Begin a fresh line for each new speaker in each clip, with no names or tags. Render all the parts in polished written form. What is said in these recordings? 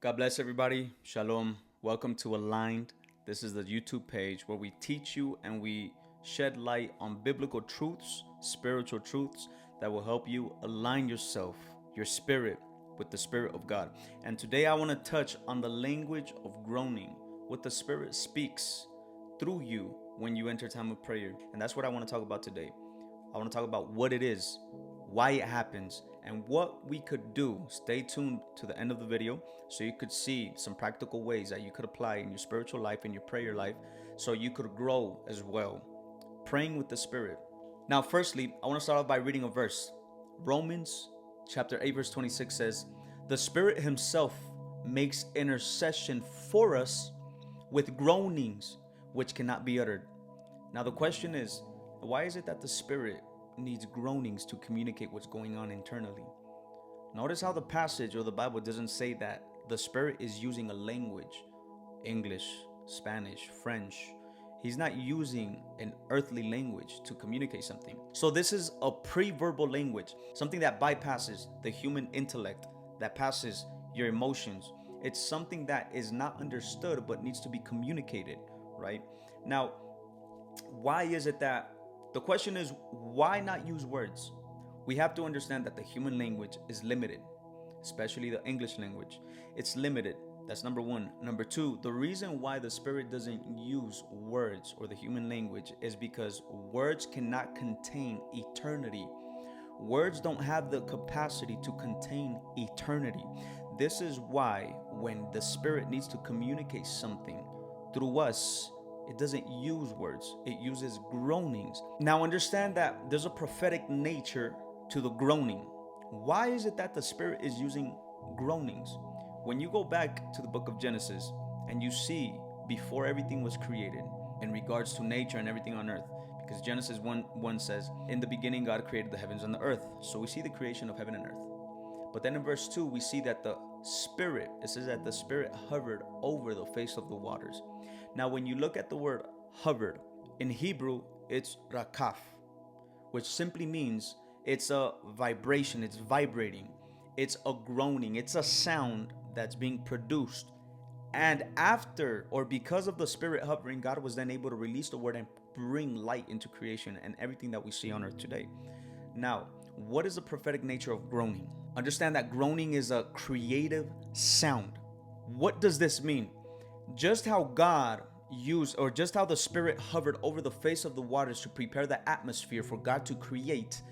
God bless everybody. Shalom. Welcome to Aligned. This is the YouTube page where we teach you and we shed light on biblical truths, spiritual truths that will help you align yourself, your spirit, with the Spirit of God. And today I want to touch on the language of groaning, what the Spirit speaks through you when you enter time of prayer. And that's what I want to talk about today. I want to talk about what it is, why it happens, and what we could do. Stay tuned to the end of the video so you could see some practical ways that you could apply in your spiritual life, in your prayer life, so you could grow as well, praying with the Spirit. Now, firstly, I want to start off by reading a verse. Romans chapter 8 verse 26 says, "The Spirit himself makes intercession for us with groanings which cannot be uttered." Now the question is, why is it that the Spirit needs groanings to communicate what's going on internally? Notice how the passage or the Bible doesn't say that the Spirit is using a language, English, Spanish, French. He's not using an earthly language to communicate something. So this is a pre-verbal language, something that bypasses the human intellect, that passes your emotions. It's something that is not understood but needs to be communicated, right? Now, why is it that the question is, why not use words? We have to understand that the human language is limited, especially the English language. It's limited. That's number one. Number two, the reason why the Spirit doesn't use words or the human language is because words cannot contain eternity. Words don't have the capacity to contain eternity. This is why when the Spirit needs to communicate something through us, it doesn't use words, it uses groanings. Now understand that there's a prophetic nature to the groaning. Why is it that the Spirit is using groanings? When you go back to the book of Genesis and you see before everything was created in regards to nature and everything on earth, because Genesis 1 says, "In the beginning God created the heavens and the earth." So we see the creation of heaven and earth. But then in verse 2 we see that the Spirit, it says that the Spirit hovered over the face of the waters. Now when you look at the word hovered, in Hebrew it's rakaf, which simply means it's a vibration, it's vibrating, it's a groaning, it's a sound that's being produced. And after or because of the Spirit hovering, God was then able to release the word and bring light into creation and everything that we see on earth today. Now, what is the prophetic nature of groaning? Understand that groaning is a creative sound. What does this mean? Just how God used, or just how the Spirit hovered over the face of the waters to prepare the atmosphere for God to create,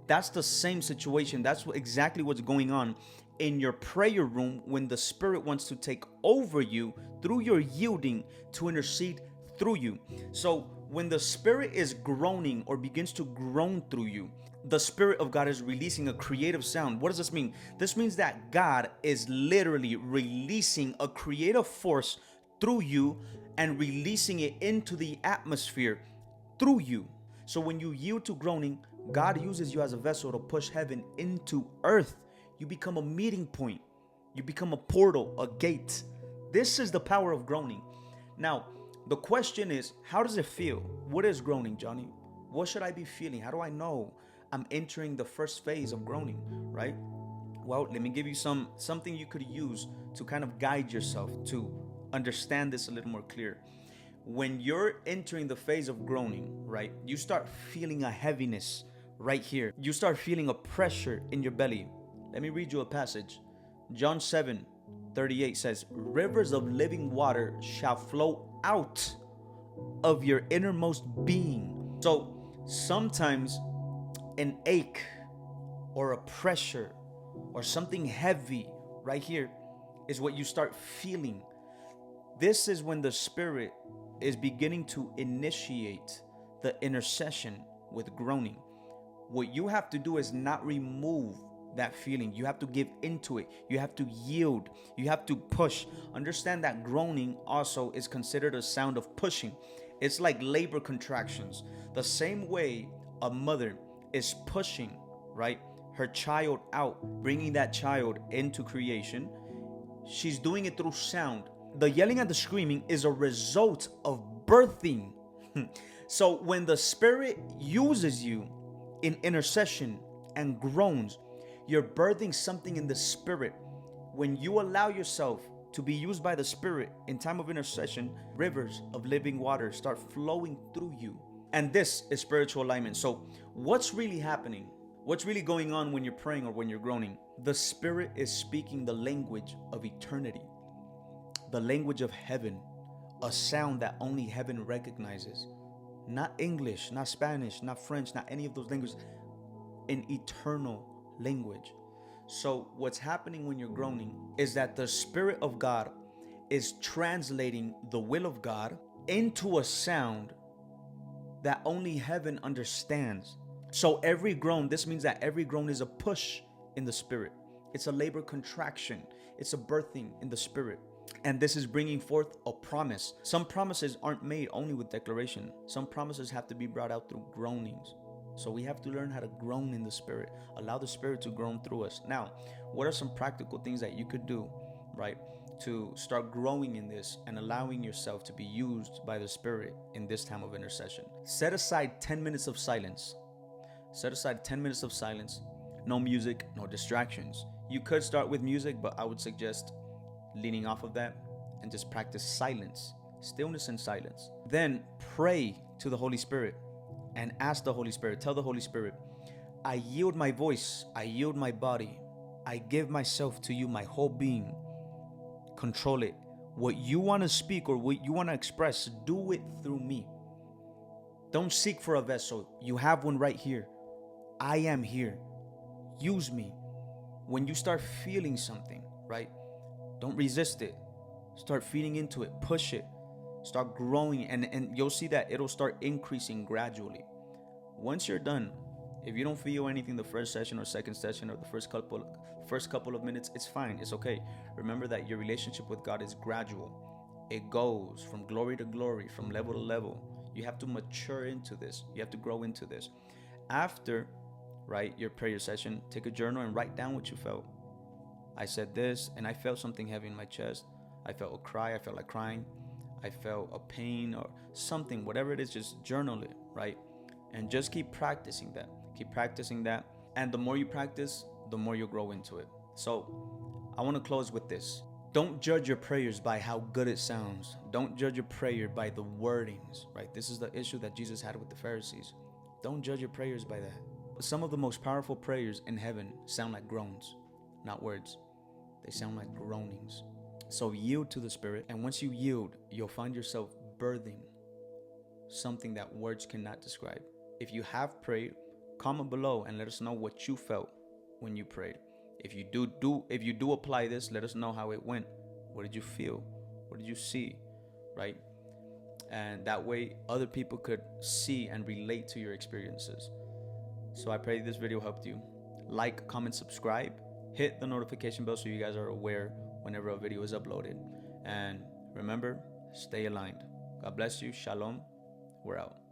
that's the same situation. That's exactly what's going on in your prayer room when the Spirit wants to take over you through your yielding to intercede through you. So when the Spirit is groaning or begins to groan through you, the Spirit of God is releasing a creative sound. What does this mean? This means that God is literally releasing a creative force through you and releasing it into the atmosphere through you. So when you yield to groaning, God uses you as a vessel to push heaven into earth. You become a meeting point. You become a portal, a gate. This is the power of groaning. Now, the question is, how does it feel? What is groaning, Johnny? What should I be feeling? How do I know I'm entering the first phase of groaning, right? Well, let me give you something you could use to kind of guide yourself to understand this a little more clear. When you're entering the phase of groaning, right, you start feeling a heaviness right here. You start feeling a pressure in your belly. Let me read you a passage. John 7:38 says, "Rivers of living water shall flow out of your innermost being." So sometimes an ache or a pressure or something heavy right here is what you start feeling. This is when the Spirit is beginning to initiate the intercession with groaning. What you have to do is not remove that feeling. You have to give into it. You have to yield. You have to push. Understand that groaning also is considered a sound of pushing. It's like labor contractions. The same way a mother is pushing, right, her child out, bringing that child into creation, she's doing it through sound. The yelling and the screaming is a result of birthing. So when the Spirit uses you in intercession and groans, you're birthing something in the Spirit. When you allow yourself to be used by the Spirit in time of intercession, rivers of living water start flowing through you. And this is spiritual alignment. So what's really happening? What's really going on when you're praying or when you're groaning? The Spirit is speaking the language of eternity, the language of heaven, a sound that only heaven recognizes. Not English, not Spanish, not French, not any of those languages, an eternal language. So what's happening when you're groaning is that the Spirit of God is translating the will of God into a sound that only heaven understands. So every groan, this means that every groan is a push in the Spirit. It's a labor contraction. It's a birthing in the Spirit. And this is bringing forth a promise. Some promises aren't made only with declaration. Some promises have to be brought out through groanings. So we have to learn how to groan in the Spirit. Allow the Spirit to groan through us. Now, what are some practical things that you could do, right, to start growing in this and allowing yourself to be used by the Spirit in this time of intercession? Set aside 10 minutes of silence. Set aside 10 minutes of silence. No music, no distractions. You could start with music, but I would suggest leaning off of that and just practice silence, stillness and silence. Then pray to the Holy Spirit and ask the Holy Spirit, tell the Holy Spirit, I yield my voice, I yield my body, I give myself to you, my whole being. Control it. What you want to speak or what you want to express, do it through me. Don't seek for a vessel. You have one right here. I am here. Use me. When you start feeling something, right? Don't resist it. Start feeding into it. Push it. Start growing, and you'll see that it'll start increasing gradually. Once you're done, if you don't feel anything the first session or second session or the first couple of minutes, it's fine. It's okay. Remember that your relationship with God is gradual. It goes from glory to glory, from level to level. You have to mature into this. You have to grow into this. After, right, your prayer session, take a journal and write down what you felt. I said this, and I felt something heavy in my chest. I felt a cry. I felt like crying. I felt a pain or something, whatever it is, just journal it, right? And just keep practicing that. Keep practicing that. And the more you practice, the more you'll grow into it. So I want to close with this. Don't judge your prayers by how good it sounds. Don't judge your prayer by the wordings, right? This is the issue that Jesus had with the Pharisees. Don't judge your prayers by that. Some of the most powerful prayers in heaven sound like groans, not words. They sound like groanings. So yield to the Spirit. And once you yield, you'll find yourself birthing something that words cannot describe. If you have prayed, comment below and let us know what you felt when you prayed. If you do apply this, let us know how it went. What did you feel? What did you see? Right? And that way other people could see and relate to your experiences. So I pray this video helped you. Like, comment, subscribe. Hit the notification bell so you guys are aware whenever a video is uploaded. And remember, stay aligned. God bless you. Shalom. We're out.